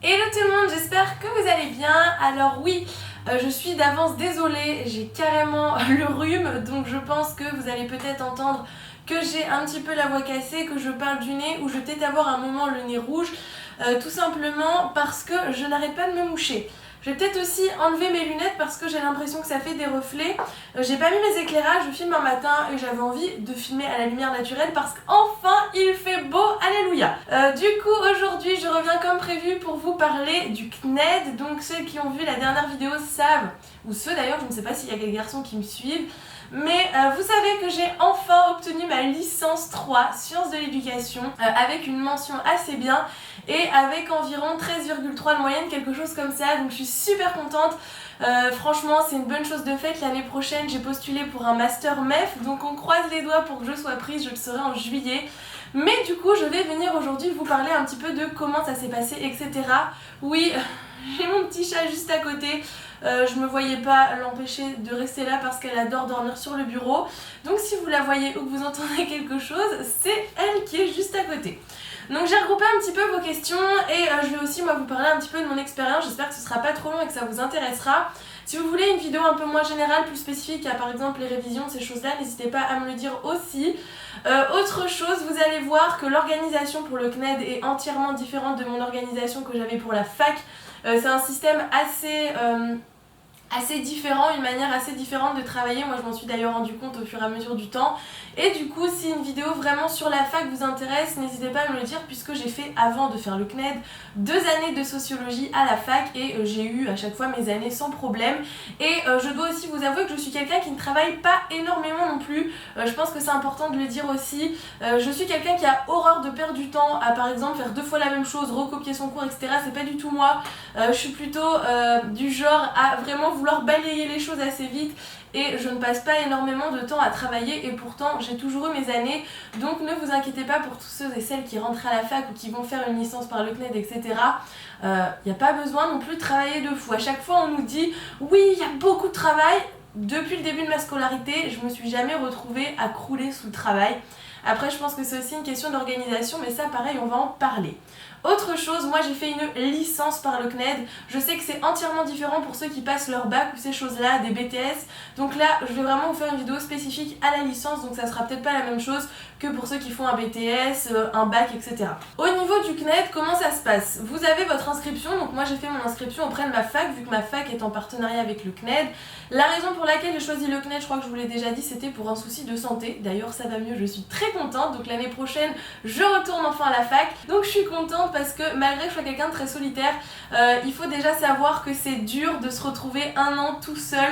Hello tout le monde, j'espère que vous allez bien. Alors oui, je suis d'avance désolée, j'ai carrément le rhume, donc je pense que vous allez peut-être entendre que j'ai un petit peu la voix cassée, que je parle du nez ou je vais peut-être avoir un moment le nez rouge, tout simplement parce que je n'arrête pas de me moucher. Je vais peut-être aussi enlever mes lunettes parce que j'ai l'impression que ça fait des reflets. J'ai pas mis mes éclairages, je filme un matin et j'avais envie de filmer à la lumière naturelle parce qu'enfin il fait beau, alléluia. Du coup aujourd'hui je reviens comme prévu pour vous parler du CNED. Donc ceux qui ont vu la dernière vidéo savent, ou ceux d'ailleurs, je ne sais pas s'il y a des garçons qui me suivent, mais vous savez que j'ai enfin obtenu ma licence 3 sciences de l'éducation avec une mention assez bien et avec environ 13,3 de moyenne, quelque chose comme ça, donc je suis super contente. Franchement c'est une bonne chose de faite. L'année prochaine j'ai postulé pour un master MEF, donc on croise les doigts pour que je sois prise, je le serai en juillet. Mais du coup je vais venir aujourd'hui vous parler un petit peu de comment ça s'est passé, etc. Oui, j'ai mon petit chat juste à côté. Je me voyais pas l'empêcher de rester là parce qu'elle adore dormir sur le bureau. Donc si vous la voyez ou que vous entendez quelque chose, c'est elle qui est juste à côté. Donc j'ai regroupé un petit peu vos questions et je vais aussi moi vous parler un petit peu de mon expérience. J'espère que ce sera pas trop long et que ça vous intéressera. Si vous voulez une vidéo un peu moins générale, plus spécifique à par exemple les révisions, ces choses là, n'hésitez pas à me le dire aussi. Autre chose, vous allez voir que l'organisation pour le CNED est entièrement différente de mon organisation que j'avais pour la fac. C'est un système assez différent, une manière assez différente de travailler. Moi je m'en suis d'ailleurs rendu compte au fur et à mesure du temps. Et du coup si une vidéo vraiment sur la fac vous intéresse, n'hésitez pas à me le dire puisque j'ai fait, avant de faire le CNED, 2 années de sociologie à la fac et j'ai eu à chaque fois mes années sans problème. Et je dois aussi vous avouer que je suis quelqu'un qui ne travaille pas énormément non plus. Je pense que c'est important de le dire aussi. Je suis quelqu'un qui a horreur de perdre du temps à par exemple faire 2 fois la même chose, recopier son cours, etc. C'est pas du tout moi. Je suis plutôt du genre à vraiment vouloir balayer les choses assez vite et je ne passe pas énormément de temps à travailler et pourtant j'ai toujours eu mes années. Donc ne vous inquiétez pas pour tous ceux et celles qui rentrent à la fac ou qui vont faire une licence par le CNED, etc. Il n'y a pas besoin non plus de travailler de fou. À chaque fois on nous dit oui il y a beaucoup de travail. Depuis le début de ma scolarité je me suis jamais retrouvée à crouler sous le travail. Après je pense que c'est aussi une question d'organisation, mais ça pareil on va en parler. Autre chose, moi j'ai fait une licence par le CNED. Je sais que c'est entièrement différent pour ceux qui passent leur bac ou ces choses là, des BTS. Donc là je vais vraiment vous faire une vidéo spécifique à la licence, donc ça sera peut-être pas la même chose que pour ceux qui font un BTS, un bac, etc. Au niveau du CNED, comment ça se passe? Vous avez votre inscription, donc moi j'ai fait mon inscription auprès de ma fac, vu que ma fac est en partenariat avec le CNED. La raison pour laquelle j'ai choisi le CNED, je crois que je vous l'ai déjà dit, c'était pour un souci de santé. D'ailleurs ça va mieux, je suis très contente, donc l'année prochaine je retourne enfin à la fac. Donc je suis contente parce que malgré que je sois quelqu'un de très solitaire, il faut déjà savoir que c'est dur de se retrouver un an tout seul.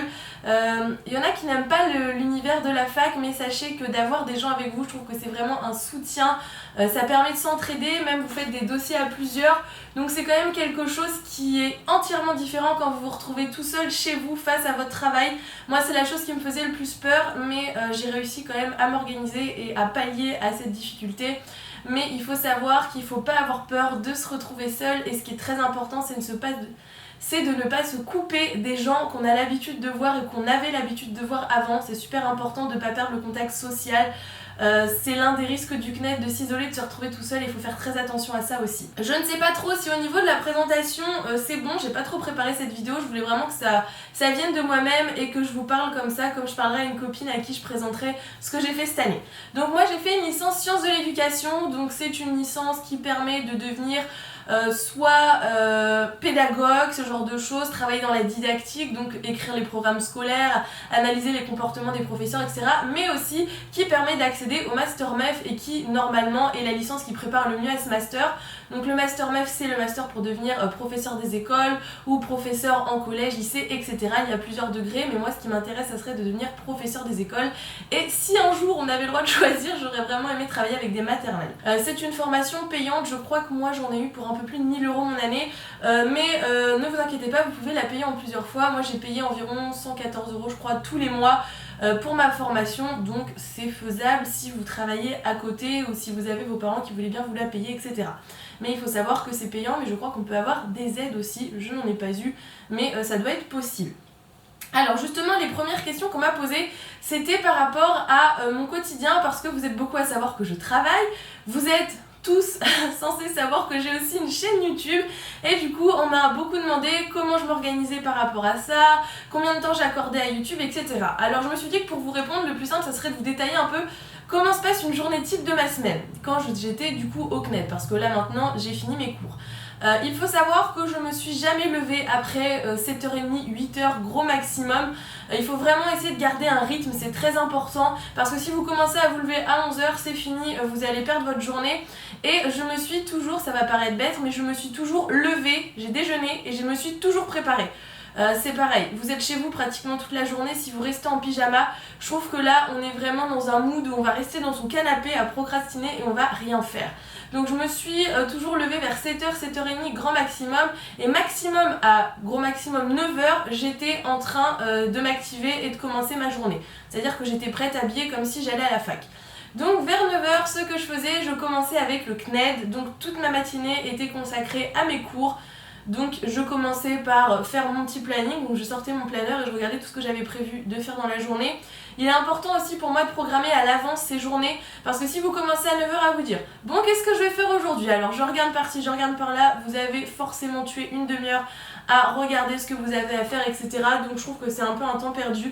Il y en a qui n'aiment pas l'univers de la fac, mais sachez que d'avoir des gens avec vous, je trouve que c'est vraiment un soutien. Ça permet de s'entraider, même vous faites des dossiers à plusieurs, donc c'est quand même quelque chose qui est entièrement différent quand vous vous retrouvez tout seul chez vous face à votre travail. Moi c'est la chose qui me faisait le plus peur, mais j'ai réussi quand même à m'organiser et à pallier à cette difficulté. Mais il faut savoir qu'il ne faut pas avoir peur de se retrouver seul, et ce qui est très important c'est de ne pas se couper des gens qu'on a l'habitude de voir et qu'on avait l'habitude de voir avant. C'est super important de ne pas perdre le contact social. C'est l'un des risques du CNED, de s'isoler, de se retrouver tout seul, et il faut faire très attention à ça aussi. Je ne sais pas trop si au niveau de la présentation c'est bon, j'ai pas trop préparé cette vidéo, je voulais vraiment que ça vienne de moi-même et que je vous parle comme ça, comme je parlerais à une copine à qui je présenterai ce que j'ai fait cette année. Donc moi j'ai fait une licence sciences de l'éducation, donc c'est une licence qui permet de devenir soit pédagogue, ce genre de choses, travailler dans la didactique, donc écrire les programmes scolaires, analyser les comportements des professeurs, etc. Mais aussi qui permet d'accéder au master MEF et qui normalement est la licence qui prépare le mieux à ce master. Donc le master MEF c'est le master pour devenir professeur des écoles ou professeur en collège, lycée, etc. Il y a plusieurs degrés, mais moi ce qui m'intéresse ça serait de devenir professeur des écoles. Et si un jour on avait le droit de choisir, j'aurais vraiment aimé travailler avec des maternelles. C'est une formation payante, je crois que moi j'en ai eu pour un peu plus de 1000 € mon année, mais ne vous inquiétez pas, vous pouvez la payer en plusieurs fois. Moi j'ai payé environ 114 € je crois tous les mois pour ma formation, donc c'est faisable si vous travaillez à côté ou si vous avez vos parents qui voulaient bien vous la payer, etc. Mais il faut savoir que c'est payant, mais je crois qu'on peut avoir des aides aussi, je n'en ai pas eu, mais ça doit être possible. Alors justement, les premières questions qu'on m'a posées, c'était par rapport à mon quotidien, parce que vous êtes beaucoup à savoir que je travaille, vous êtes tous censés savoir que j'ai aussi une chaîne YouTube, et du coup on m'a beaucoup demandé comment je m'organisais par rapport à ça, combien de temps j'accordais à YouTube, etc. Alors je me suis dit que pour vous répondre, le plus simple ça serait de vous détailler un peu comment se passe une journée type de ma semaine quand j'étais du coup au CNED, parce que là maintenant j'ai fini mes cours. Il faut savoir que je me suis jamais levée après 7h30, 8h gros maximum. Il faut vraiment essayer de garder un rythme, c'est très important, parce que si vous commencez à vous lever à 11h, c'est fini, vous allez perdre votre journée. Et je me suis toujours, ça va paraître bête, mais je me suis toujours levée, j'ai déjeuné et je me suis toujours préparée. C'est pareil, vous êtes chez vous pratiquement toute la journée, si vous restez en pyjama, je trouve que là on est vraiment dans un mood où on va rester dans son canapé à procrastiner et on va rien faire. Donc je me suis toujours levée vers 7h, 7h30 grand maximum, et maximum à gros maximum 9h, j'étais en train de m'activer et de commencer ma journée. C'est-à-dire que j'étais prête, habillée comme si j'allais à la fac. Donc vers 9h, ce que je faisais, je commençais avec le CNED, donc toute ma matinée était consacrée à mes cours. Donc je commençais par faire mon petit planning, donc je sortais mon planeur et je regardais tout ce que j'avais prévu de faire dans la journée. Il est important aussi pour moi de programmer à l'avance ces journées, parce que si vous commencez à 9h à vous dire « Bon, qu'est-ce que je vais faire aujourd'hui ?» Alors je regarde par-ci, je regarde par-là, vous avez forcément tué une demi-heure à regarder ce que vous avez à faire, etc. Donc je trouve que c'est un peu un temps perdu.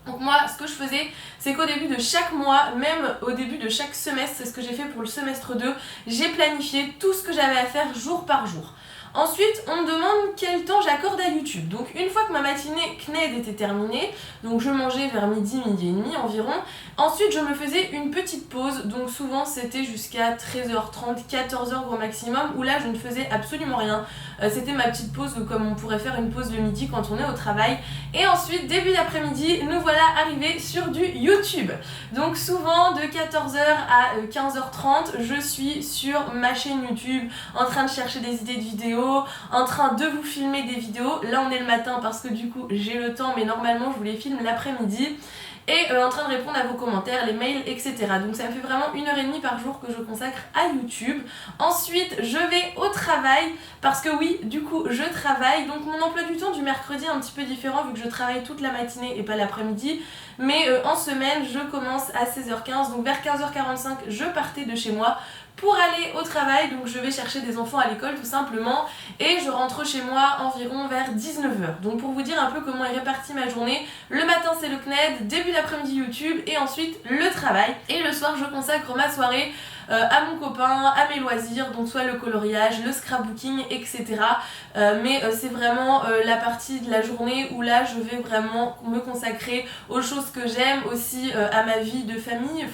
Donc moi, ce que je faisais, c'est qu'au début de chaque mois, même au début de chaque semestre, c'est ce que j'ai fait pour le semestre 2, j'ai planifié tout ce que j'avais à faire jour par jour. Ensuite, on me demande quel temps j'accorde à YouTube. Donc une fois que ma matinée CNED était terminée, donc je mangeais vers midi, midi et demi environ. Ensuite, je me faisais une petite pause, donc souvent c'était jusqu'à 13h30, 14h gros maximum, où là je ne faisais absolument rien. C'était ma petite pause, comme on pourrait faire une pause le midi quand on est au travail. Et ensuite, début d'après-midi, nous voilà arrivés sur du YouTube. Donc souvent de 14h à 15h30, je suis sur ma chaîne YouTube en train de chercher des idées de vidéos, en train de vous filmer des vidéos. Là on est le matin parce que du coup j'ai le temps, mais normalement je vous les filme l'après-midi. Et en train de répondre à vos commentaires, les mails, etc. Donc ça me fait vraiment 1h30 par jour que je consacre à YouTube. Ensuite, je vais au travail, parce que oui, du coup, je travaille. Donc mon emploi du temps du mercredi est un petit peu différent, vu que je travaille toute la matinée et pas l'après-midi. Mais en semaine, je commence à 16h15, donc vers 15h45, je partais de chez moi pour aller au travail. Donc je vais chercher des enfants à l'école tout simplement, et je rentre chez moi environ vers 19h. Donc pour vous dire un peu comment est répartie ma journée, le matin c'est le CNED, début d'après-midi YouTube, et ensuite le travail. Et le soir je consacre ma soirée à mon copain, à mes loisirs, donc soit le coloriage, le scrapbooking, etc. Mais c'est vraiment la partie de la journée où là je vais vraiment me consacrer aux choses que j'aime, aussi à ma vie de famille,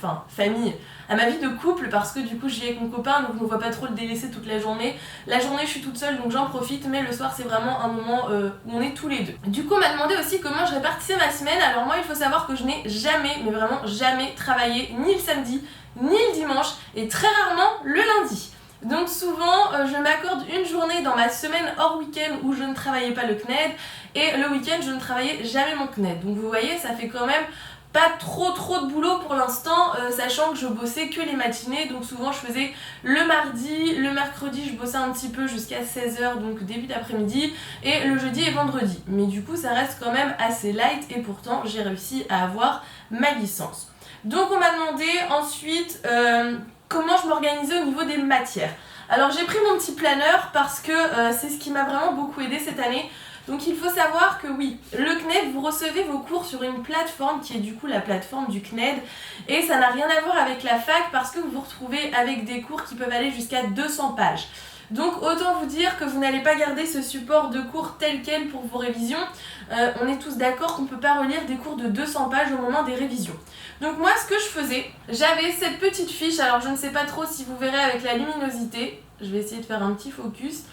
à ma vie de couple, parce que du coup je vis avec mon copain, donc je ne vois pas trop le délaisser toute la journée. La journée je suis toute seule, donc j'en profite, mais le soir c'est vraiment un moment où on est tous les deux. Du coup on m'a demandé aussi comment je répartissais ma semaine. Alors moi il faut savoir que je n'ai jamais, mais vraiment jamais travaillé, ni le samedi, ni le dimanche, et très rarement le lundi. Donc souvent je m'accorde une journée dans ma semaine hors week-end où je ne travaillais pas le CNED, et le week-end je ne travaillais jamais mon CNED. Donc vous voyez, ça fait quand même pas trop de boulot pour l'instant, sachant que je bossais que les matinées. Donc souvent je faisais le mardi, le mercredi je bossais un petit peu jusqu'à 16h, donc début d'après-midi, et le jeudi et vendredi. Mais du coup ça reste quand même assez light, et pourtant j'ai réussi à avoir ma licence. Donc on m'a demandé ensuite comment je m'organisais au niveau des matières. Alors j'ai pris mon petit planeur parce que c'est ce qui m'a vraiment beaucoup aidé cette année. Donc il faut savoir que oui, le CNED, vous recevez vos cours sur une plateforme qui est du coup la plateforme du CNED, et ça n'a rien à voir avec la fac parce que vous vous retrouvez avec des cours qui peuvent aller jusqu'à 200 pages. Donc autant vous dire que vous n'allez pas garder ce support de cours tel quel pour vos révisions. On est tous d'accord qu'on ne peut pas relire des cours de 200 pages au moment des révisions. Donc moi ce que je faisais, j'avais cette petite fiche, alors je ne sais pas trop si vous verrez avec la luminosité, je vais essayer de faire un petit focus,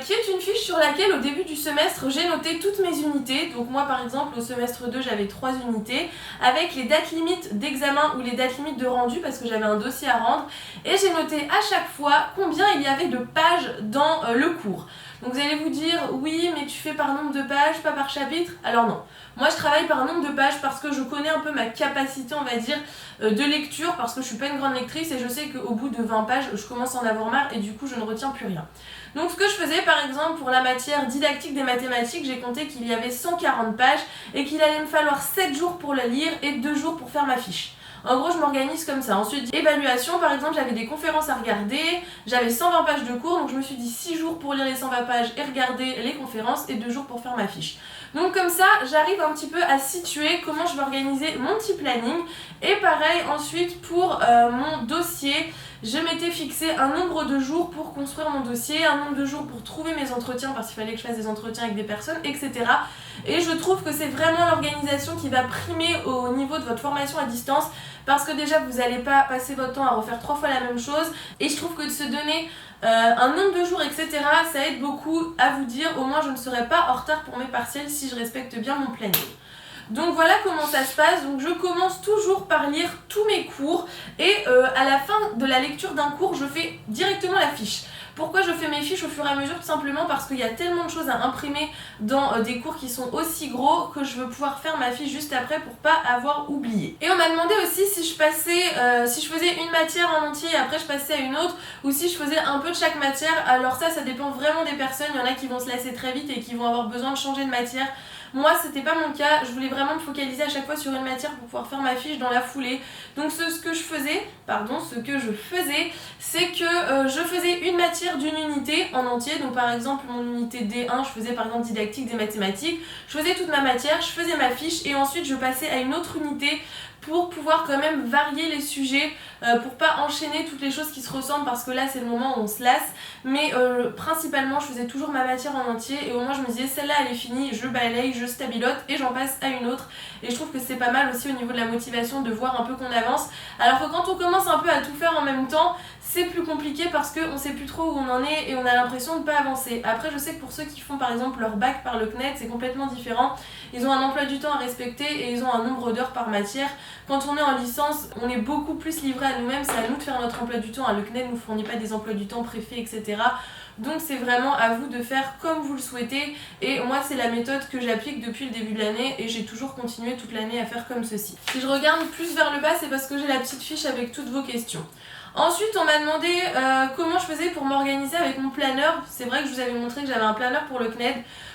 qui est une fiche sur laquelle au début du semestre j'ai noté toutes mes unités. Donc moi par exemple au semestre 2 j'avais 3 unités avec les dates limites d'examen ou les dates limites de rendu parce que j'avais un dossier à rendre, et j'ai noté à chaque fois combien il y avait de pages dans le cours. Donc vous allez vous dire oui mais tu fais par nombre de pages, pas par chapitre. Alors non, moi je travaille par nombre de pages parce que je connais un peu ma capacité on va dire de lecture parce que je suis pas une grande lectrice et je sais qu'au bout de 20 pages, je commence à en avoir marre et du coup, je ne retiens plus rien. Donc ce que je faisais par exemple pour la matière didactique des mathématiques, j'ai compté qu'il y avait 140 pages et qu'il allait me falloir 7 jours pour la lire et 2 jours pour faire ma fiche. En gros, je m'organise comme ça. Ensuite, évaluation, par exemple, j'avais des conférences à regarder, j'avais 120 pages de cours, donc je me suis dit 6 jours pour lire les 120 pages et regarder les conférences et 2 jours pour faire ma fiche. Donc comme ça, j'arrive un petit peu à situer comment je vais organiser mon petit planning. Et pareil, ensuite, pour mon dossier, je m'étais fixé un nombre de jours pour construire mon dossier, un nombre de jours pour trouver mes entretiens parce qu'il fallait que je fasse des entretiens avec des personnes, etc. Et je trouve que c'est vraiment l'organisation qui va primer au niveau de votre formation à distance parce que déjà vous n'allez pas passer votre temps à refaire 3 fois la même chose et je trouve que de se donner un nombre de jours, etc. ça aide beaucoup à vous dire au moins je ne serai pas en retard pour mes partiels si je respecte bien mon planning. Donc voilà comment ça se passe. Donc je commence toujours par lire tous mes cours et à la fin de la lecture d'un cours, je fais directement la fiche. Pourquoi je fais mes fiches au fur et à mesure? Tout simplement parce qu'il y a tellement de choses à imprimer dans des cours qui sont aussi gros que je veux pouvoir faire ma fiche juste après pour pas avoir oublié. Et on m'a demandé aussi si je faisais une matière en entier et après je passais à une autre ou si je faisais un peu de chaque matière. Alors ça dépend vraiment des personnes. Il y en a qui vont se lasser très vite et qui vont avoir besoin de changer de matière. Moi, c'était pas mon cas, je voulais vraiment me focaliser à chaque fois sur une matière pour pouvoir faire ma fiche dans la foulée. Donc ce que je faisais, c'est que je faisais une matière d'une unité en entier. Donc par exemple, mon unité D1, je faisais par exemple didactique des mathématiques. Je faisais toute ma matière, je faisais ma fiche et ensuite je passais à une autre unité pour pouvoir quand même varier les sujets, pour pas enchaîner toutes les choses qui se ressemblent parce que là c'est le moment où on se lasse. Mais principalement je faisais toujours ma matière en entier et au moins je me disais celle-là elle est finie, je balaye, je stabilote et j'en passe à une autre. Et je trouve que c'est pas mal aussi au niveau de la motivation de voir un peu qu'on avance. Alors que quand on commence un peu à tout faire en même temps, c'est plus compliqué parce qu'on sait plus trop où on en est et on a l'impression de ne pas avancer. Après je sais que pour ceux qui font par exemple leur bac par le CNED, c'est complètement différent. Ils ont un emploi du temps à respecter et ils ont un nombre d'heures par matière. Quand on est en licence, on est beaucoup plus livré à nous-mêmes, c'est à nous de faire notre emploi du temps. Le CNED ne nous fournit pas des emplois du temps préfaits, etc. Donc c'est vraiment à vous de faire comme vous le souhaitez. Et moi c'est la méthode que j'applique depuis le début de l'année et j'ai toujours continué toute l'année à faire comme ceci. Si je regarde plus vers le bas, c'est parce que j'ai la petite fiche avec toutes vos questions. Ensuite, on m'a demandé comment je faisais pour m'organiser avec mon planeur. C'est vrai que je vous avais montré que j'avais un planeur pour le CNED.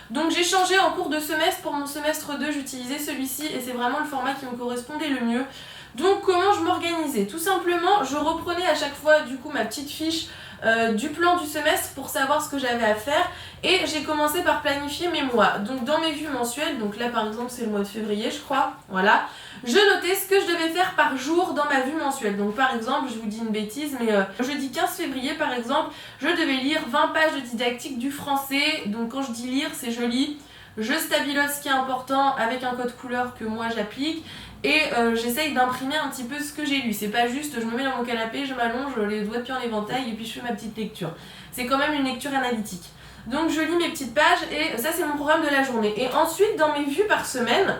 Donc j'ai changé en cours de semestre. Pour mon semestre 2, j'utilisais celui-ci et c'est vraiment le format qui me correspondait le mieux. Donc comment je m'organisais? Tout simplement, je reprenais à chaque fois du coup ma petite fiche du plan du semestre pour savoir ce que j'avais à faire et j'ai commencé par planifier mes mois. Donc dans mes vues mensuelles, donc là par exemple c'est le mois de février je crois, voilà, je notais ce que je devais faire par jour dans ma vue mensuelle. Donc par exemple, je vous dis une bêtise, mais jeudi 15 février par exemple, je devais lire 20 pages de didactique du français. Donc quand je dis lire, c'est je lis, je stabilote ce qui est important avec un code couleur que moi j'applique. Et j'essaye d'imprimer un petit peu ce que j'ai lu. C'est pas juste je me mets dans mon canapé, je m'allonge, les doigts de pied en éventail et puis je fais ma petite lecture. C'est quand même une lecture analytique. Donc je lis mes petites pages et ça c'est mon programme de la journée. Et ensuite dans mes vues par semaine,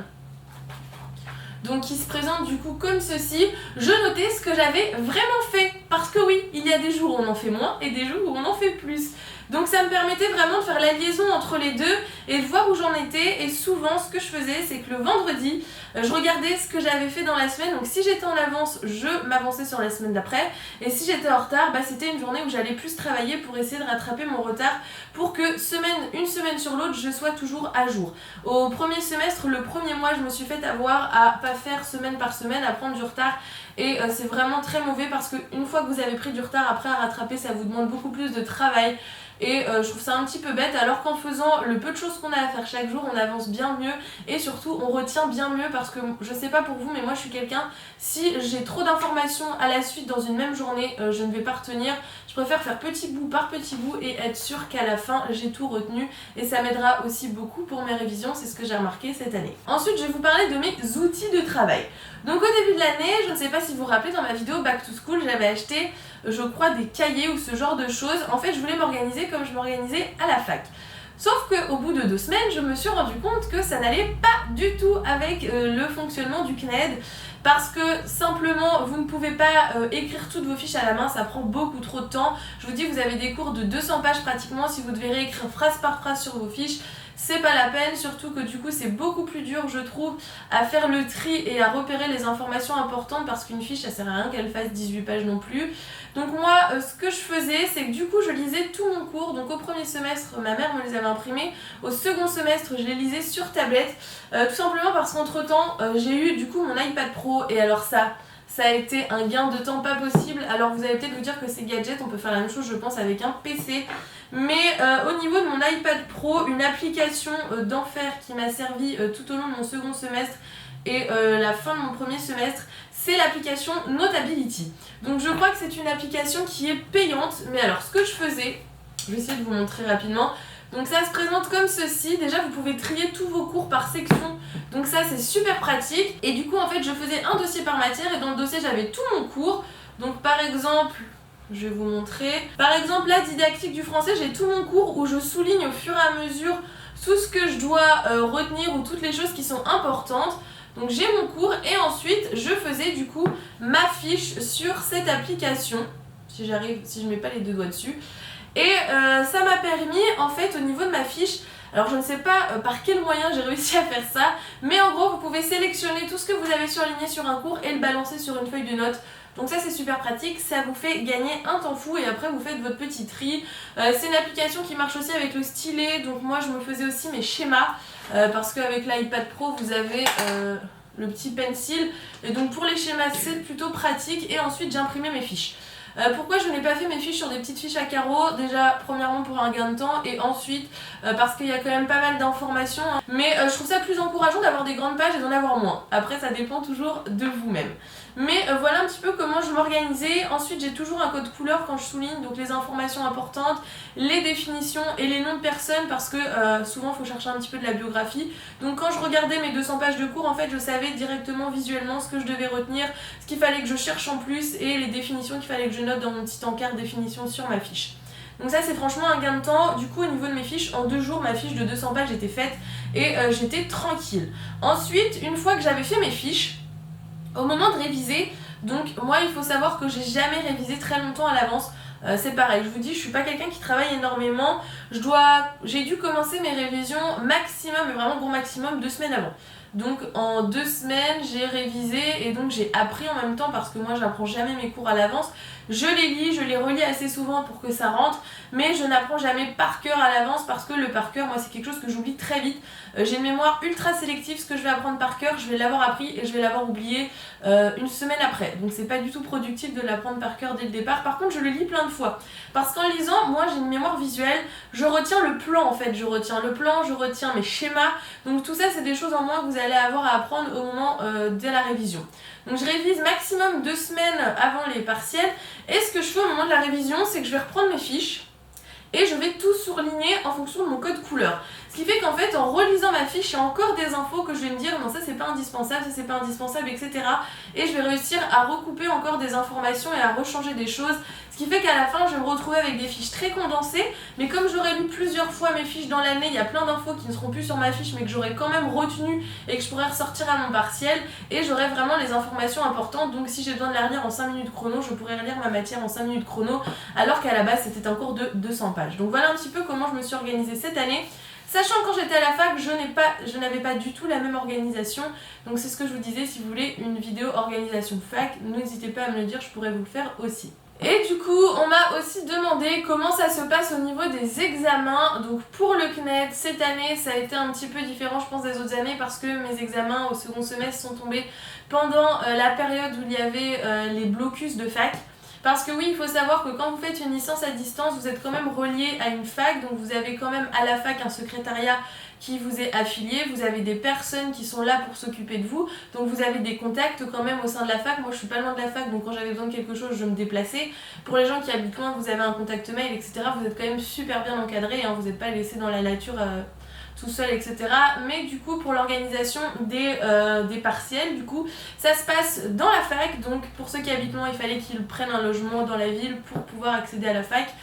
donc qui se présente du coup comme ceci, je notais ce que j'avais vraiment fait. Parce que oui, il y a des jours où on en fait moins et des jours où on en fait plus. Donc ça me permettait vraiment de faire la liaison entre les deux et de voir où j'en étais. Et souvent ce que je faisais, c'est que le vendredi, je regardais ce que j'avais fait dans la semaine. Donc si j'étais en avance, je m'avançais sur la semaine d'après. Et si j'étais en retard, c'était une journée où j'allais plus travailler pour essayer de rattraper mon retard pour que une semaine sur l'autre, je sois toujours à jour. Au premier semestre, le premier mois, je me suis fait avoir à pas faire semaine par semaine, à prendre du retard. Et c'est vraiment très mauvais parce qu'une fois que vous avez pris du retard, après à rattraper, ça vous demande beaucoup plus de travail. Et je trouve ça un petit peu bête alors qu'en faisant le peu de choses qu'on a à faire chaque jour, on avance bien mieux et surtout on retient bien mieux parce que je sais pas pour vous mais moi je suis quelqu'un, si j'ai trop d'informations à la suite dans une même journée, je ne vais pas retenir. Je préfère faire petit bout par petit bout et être sûre qu'à la fin j'ai tout retenu et ça m'aidera aussi beaucoup pour mes révisions, c'est ce que j'ai remarqué cette année. Ensuite je vais vous parler de mes outils de travail. Donc au début de l'année, je ne sais pas si vous vous rappelez, dans ma vidéo Back to School, j'avais acheté, je crois, des cahiers ou ce genre de choses. En fait, je voulais m'organiser comme je m'organisais à la fac. Sauf qu'au bout de 2 semaines, je me suis rendu compte que ça n'allait pas du tout avec le fonctionnement du CNED. Parce que simplement, vous ne pouvez pas écrire toutes vos fiches à la main, ça prend beaucoup trop de temps. Je vous dis, vous avez des cours de 200 pages pratiquement, si vous devez réécrire phrase par phrase sur vos fiches, c'est pas la peine, surtout que du coup c'est beaucoup plus dur je trouve à faire le tri et à repérer les informations importantes parce qu'une fiche ça sert à rien qu'elle fasse 18 pages non plus. Donc moi ce que je faisais c'est que du coup je lisais tout mon cours, donc au premier semestre ma mère me les avait imprimés, au second semestre je les lisais sur tablette, tout simplement parce qu'entre temps j'ai eu du coup mon iPad Pro et alors ça a été un gain de temps pas possible. Alors vous allez peut-être vous dire que c'est gadget, on peut faire la même chose je pense avec un PC. Mais au niveau de mon iPad Pro, une application d'enfer qui m'a servi tout au long de mon second semestre et la fin de mon premier semestre, c'est l'application Notability. Donc je crois que c'est une application qui est payante. Mais alors ce que je faisais, je vais essayer de vous montrer rapidement. Donc ça se présente comme ceci. Déjà vous pouvez trier tous vos cours par section. Donc ça c'est super pratique. Et du coup en fait je faisais un dossier par matière et dans le dossier j'avais tout mon cours. Donc par exemple, je vais vous montrer. Par exemple la didactique du français, j'ai tout mon cours où je souligne au fur et à mesure tout ce que je dois retenir ou toutes les choses qui sont importantes. Donc j'ai mon cours et ensuite je faisais du coup ma fiche sur cette application. Si je mets pas les deux doigts dessus. Et ça m'a permis en fait au niveau de ma fiche, alors je ne sais pas par quel moyen j'ai réussi à faire ça, mais en gros vous pouvez sélectionner tout ce que vous avez surligné sur un cours et le balancer sur une feuille de notes. Donc ça c'est super pratique, ça vous fait gagner un temps fou et après vous faites votre petit tri. C'est une application qui marche aussi avec le stylet, donc moi je me faisais aussi mes schémas parce qu'avec l'iPad Pro vous avez le petit pencil et donc pour les schémas c'est plutôt pratique et ensuite j'ai imprimé mes fiches. Pourquoi je n'ai pas fait mes fiches sur des petites fiches à carreaux? Déjà, premièrement pour un gain de temps et ensuite parce qu'il y a quand même pas mal d'informations. Hein. Mais je trouve ça plus encourageant d'avoir des grandes pages et d'en avoir moins. Après, ça dépend toujours de vous-même. Mais voilà un petit peu comment je m'organisais. Ensuite, j'ai toujours un code couleur quand je souligne, donc les informations importantes, les définitions et les noms de personnes parce que souvent il faut chercher un petit peu de la biographie. Donc quand je regardais mes 200 pages de cours, en fait, je savais directement visuellement ce que je devais retenir, ce qu'il fallait que je cherche en plus et les définitions qu'il fallait que je note dans mon petit encart définition sur ma fiche. Donc ça c'est franchement un gain de temps. Du coup au niveau de mes fiches, en 2 jours ma fiche de 200 pages était faite et j'étais tranquille. Ensuite, une fois que j'avais fait mes fiches, au moment de réviser, donc moi il faut savoir que j'ai jamais révisé très longtemps à l'avance. C'est pareil, je vous dis, je suis pas quelqu'un qui travaille énormément. J'ai dû commencer mes révisions maximum, mais vraiment gros maximum, 2 semaines avant. Donc en 2 semaines, j'ai révisé et donc j'ai appris en même temps parce que moi je n'apprends jamais mes cours à l'avance. Je les lis, je les relis assez souvent pour que ça rentre, mais je n'apprends jamais par cœur à l'avance parce que le par cœur, moi c'est quelque chose que j'oublie très vite. J'ai une mémoire ultra sélective, ce que je vais apprendre par cœur, je vais l'avoir appris et je vais l'avoir oublié une semaine après. Donc c'est pas du tout productif de l'apprendre par cœur dès le départ. Par contre je le lis plein de fois. Parce qu'en lisant, moi j'ai une mémoire visuelle, je retiens le plan en fait, je retiens le plan, je retiens mes schémas. Donc tout ça c'est des choses en moins que vous allez avoir à apprendre au moment de la révision. Donc je révise maximum 2 semaines avant les partiels. Et ce que je fais au moment de la révision, c'est que je vais reprendre mes fiches et je vais tout surligner en fonction de mon code couleur. Ce qui fait qu'en fait, en relisant ma fiche, il y a encore des infos que je vais me dire non, ça c'est pas indispensable, ça c'est pas indispensable, etc. Et je vais réussir à recouper encore des informations et à rechanger des choses. Ce qui fait qu'à la fin, je vais me retrouver avec des fiches très condensées. Mais comme j'aurais lu plusieurs fois mes fiches dans l'année, il y a plein d'infos qui ne seront plus sur ma fiche, mais que j'aurais quand même retenues et que je pourrais ressortir à mon partiel. Et j'aurai vraiment les informations importantes. Donc si j'ai besoin de la relire en 5 minutes chrono, je pourrais relire ma matière en 5 minutes chrono, alors qu'à la base, c'était un cours de 200 pages. Donc voilà un petit peu comment je me suis organisée cette année. Sachant que quand j'étais à la fac, je n'avais pas du tout la même organisation. Donc c'est ce que je vous disais, si vous voulez une vidéo organisation fac, n'hésitez pas à me le dire, je pourrais vous le faire aussi. Et du coup, on m'a aussi demandé comment ça se passe au niveau des examens. Donc pour le CNED, cette année, ça a été un petit peu différent, je pense, des autres années parce que mes examens au second semestre sont tombés pendant la période où il y avait les blocus de fac. Parce que oui, il faut savoir que quand vous faites une licence à distance, vous êtes quand même relié à une fac, donc vous avez quand même à la fac un secrétariat qui vous est affilié, vous avez des personnes qui sont là pour s'occuper de vous, donc vous avez des contacts quand même au sein de la fac. Moi je suis pas loin de la fac, donc quand j'avais besoin de quelque chose, je me déplaçais. Pour les gens qui habitent loin, vous avez un contact mail, etc. Vous êtes quand même super bien encadrés, hein, vous n'êtes pas laissé dans la nature tout seul, etc. Mais du coup, pour l'organisation des partiels, du coup, ça se passe dans la fac. Donc pour ceux qui habitent loin, il fallait qu'ils prennent un logement dans la ville pour pouvoir accéder à la fac.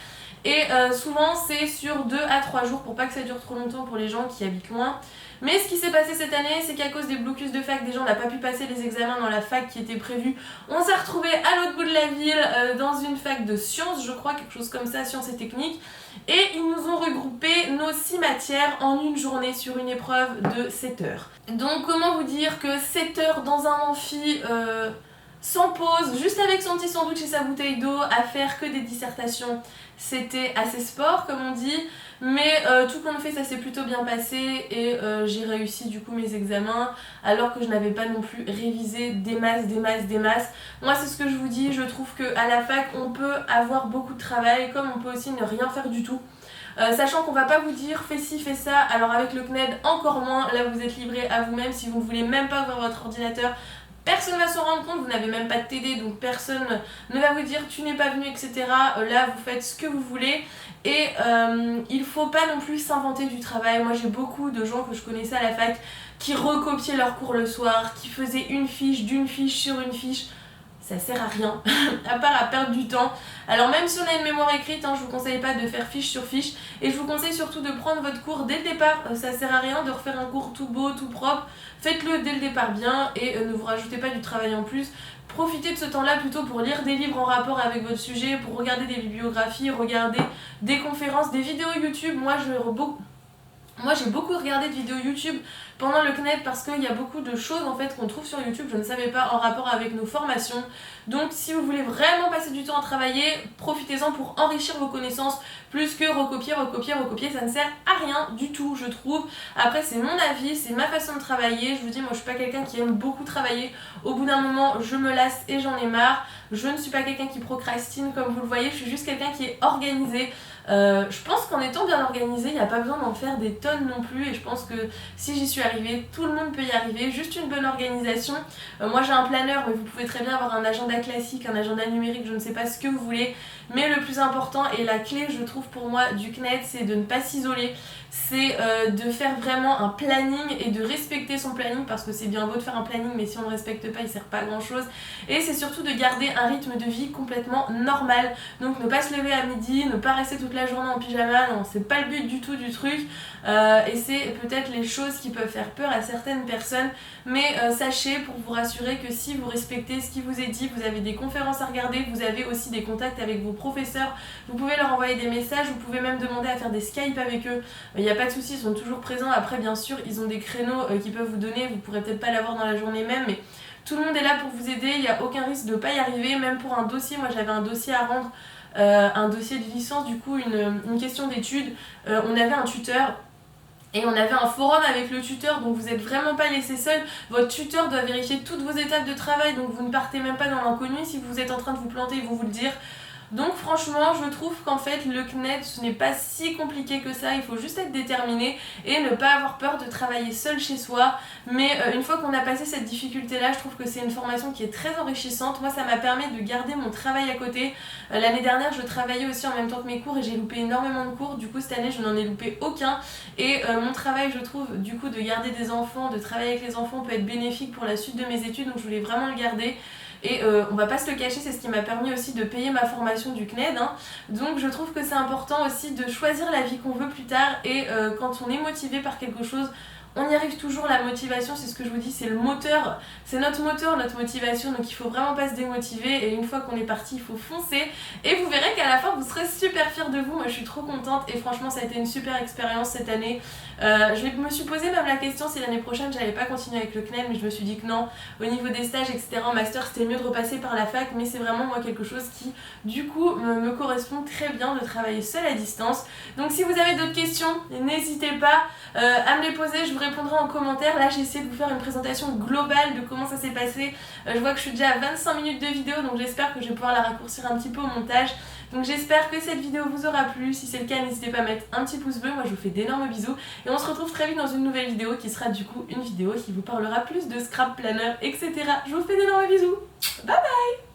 Et souvent c'est sur 2 à 3 jours pour pas que ça dure trop longtemps pour les gens qui habitent loin. Mais ce qui s'est passé cette année, c'est qu'à cause des blocus de fac, déjà on n'a pas pu passer les examens dans la fac qui était prévue. On s'est retrouvés à l'autre bout de la ville, dans une fac de sciences, je crois, quelque chose comme ça, sciences et techniques. Et ils nous ont regroupé nos 6 matières en une journée sur une épreuve de 7 heures. Donc comment vous dire que 7 heures dans un amphi sans pause, juste avec son petit sandwich et sa bouteille d'eau, à faire que des dissertations, c'était assez sport comme on dit, mais tout compte fait ça s'est plutôt bien passé et j'ai réussi du coup mes examens alors que je n'avais pas non plus révisé des masses. Moi c'est ce que je vous dis, je trouve qu'à la fac on peut avoir beaucoup de travail comme on peut aussi ne rien faire du tout. Sachant qu'on va pas vous dire fais ci, fais ça, alors avec le CNED encore moins, là vous êtes livré à vous-même, si vous ne voulez même pas ouvrir votre ordinateur, personne ne va s'en rendre compte, vous n'avez même pas de TD, donc personne ne va vous dire tu n'es pas venu, etc. Là vous faites ce que vous voulez et il faut pas non plus s'inventer du travail. Moi j'ai beaucoup de gens que je connaissais à la fac qui recopiaient leurs cours le soir, qui faisaient une fiche d'une fiche sur une fiche. Ça sert à rien, à part à perdre du temps. Alors même si on a une mémoire écrite, je vous conseille pas de faire fiche sur fiche. Et je vous conseille surtout de prendre votre cours dès le départ. Ça sert à rien de refaire un cours tout beau, tout propre. Faites-le dès le départ bien et ne vous rajoutez pas du travail en plus. Profitez de ce temps-là plutôt pour lire des livres en rapport avec votre sujet, pour regarder des bibliographies, regarder des conférences, des vidéos YouTube. Moi j'ai beaucoup regardé de vidéos YouTube pendant le CNED parce qu'il y a beaucoup de choses en fait qu'on trouve sur YouTube, je ne savais pas, en rapport avec nos formations. Donc si vous voulez vraiment passer du temps à travailler, profitez-en pour enrichir vos connaissances plus que recopier, ça ne sert à rien du tout je trouve. Après c'est mon avis, c'est ma façon de travailler, je vous dis moi je suis pas quelqu'un qui aime beaucoup travailler, au bout d'un moment je me lasse et j'en ai marre. Je ne suis pas quelqu'un qui procrastine comme vous le voyez, je suis juste quelqu'un qui est organisé. Je pense qu'en étant bien organisé, il n'y a pas besoin d'en faire des tonnes non plus et je pense que si j'y suis arrivée, tout le monde peut y arriver, juste une bonne organisation. Moi j'ai un planeur mais vous pouvez très bien avoir un agenda classique, un agenda numérique, je ne sais pas ce que vous voulez, mais le plus important et la clé je trouve pour moi du CNED c'est de ne pas s'isoler, c'est de faire vraiment un planning et de respecter son planning parce que c'est bien beau de faire un planning mais si on ne respecte pas il sert pas à grand chose et c'est surtout de garder un rythme de vie complètement normal, donc ne pas se lever à midi, ne pas rester toute la journée en pyjama, non c'est pas le but du tout du truc et c'est peut-être les choses qui peuvent faire peur à certaines personnes mais sachez pour vous rassurer que si vous respectez ce qui vous est dit, vous avez des conférences à regarder, vous avez aussi des contacts avec vos professeurs, vous pouvez leur envoyer des messages, vous pouvez même demander à faire des Skype avec eux. Il n'y a pas de souci, ils sont toujours présents. Après, bien sûr, ils ont des créneaux qu'ils peuvent vous donner. Vous pourrez peut-être pas l'avoir dans la journée même, mais tout le monde est là pour vous aider. Il n'y a aucun risque de ne pas y arriver. Même pour un dossier, moi j'avais un dossier à rendre, un dossier de licence, du coup, une question d'études. On avait un tuteur. Et on avait un forum avec le tuteur, donc vous n'êtes vraiment pas laissé seul. Votre tuteur doit vérifier toutes vos étapes de travail, donc vous ne partez même pas dans l'inconnu. Si vous êtes en train de vous planter, ils vont vous le dire. Donc franchement, je trouve qu'en fait, le CNED, ce n'est pas si compliqué que ça. Il faut juste être déterminé et ne pas avoir peur de travailler seul chez soi. Mais une fois qu'on a passé cette difficulté-là, je trouve que c'est une formation qui est très enrichissante. Moi, ça m'a permis de garder mon travail à côté. L'année dernière, je travaillais aussi en même temps que mes cours et j'ai loupé énormément de cours. Du coup, cette année, je n'en ai loupé aucun. Et mon travail, je trouve, du coup, de garder des enfants, de travailler avec les enfants peut être bénéfique pour la suite de mes études. Donc, je voulais vraiment le garder. Et on va pas se le cacher, c'est ce qui m'a permis aussi de payer ma formation du CNED. Donc je trouve que c'est important aussi de choisir la vie qu'on veut plus tard. Et quand on est motivé par quelque chose, on y arrive toujours. La motivation, c'est ce que je vous dis, c'est le moteur, c'est notre moteur, notre motivation, donc il faut vraiment pas se démotiver et une fois qu'on est parti, il faut foncer et vous verrez qu'à la fin vous serez super fiers de vous. Moi je suis trop contente et franchement ça a été une super expérience cette année. Je me suis posé même la question si l'année prochaine j'allais pas continuer avec le CNED, mais je me suis dit que non, au niveau des stages etc en master c'était mieux de repasser par la fac, mais c'est vraiment moi quelque chose qui du coup me correspond très bien de travailler seule à distance. Donc si vous avez d'autres questions, n'hésitez pas à me les poser, je vous répondrai en commentaire. Là j'ai essayé de vous faire une présentation globale de comment ça s'est passé. Je vois que je suis déjà à 25 minutes de vidéo, donc j'espère que je vais pouvoir la raccourcir un petit peu au montage. Donc j'espère que cette vidéo vous aura plu. Si c'est le cas, n'hésitez pas à mettre un petit pouce bleu. Moi je vous fais d'énormes bisous et on se retrouve très vite dans une nouvelle vidéo qui sera du coup une vidéo qui vous parlera plus de scrap planner etc. Je vous fais d'énormes bisous. Bye bye.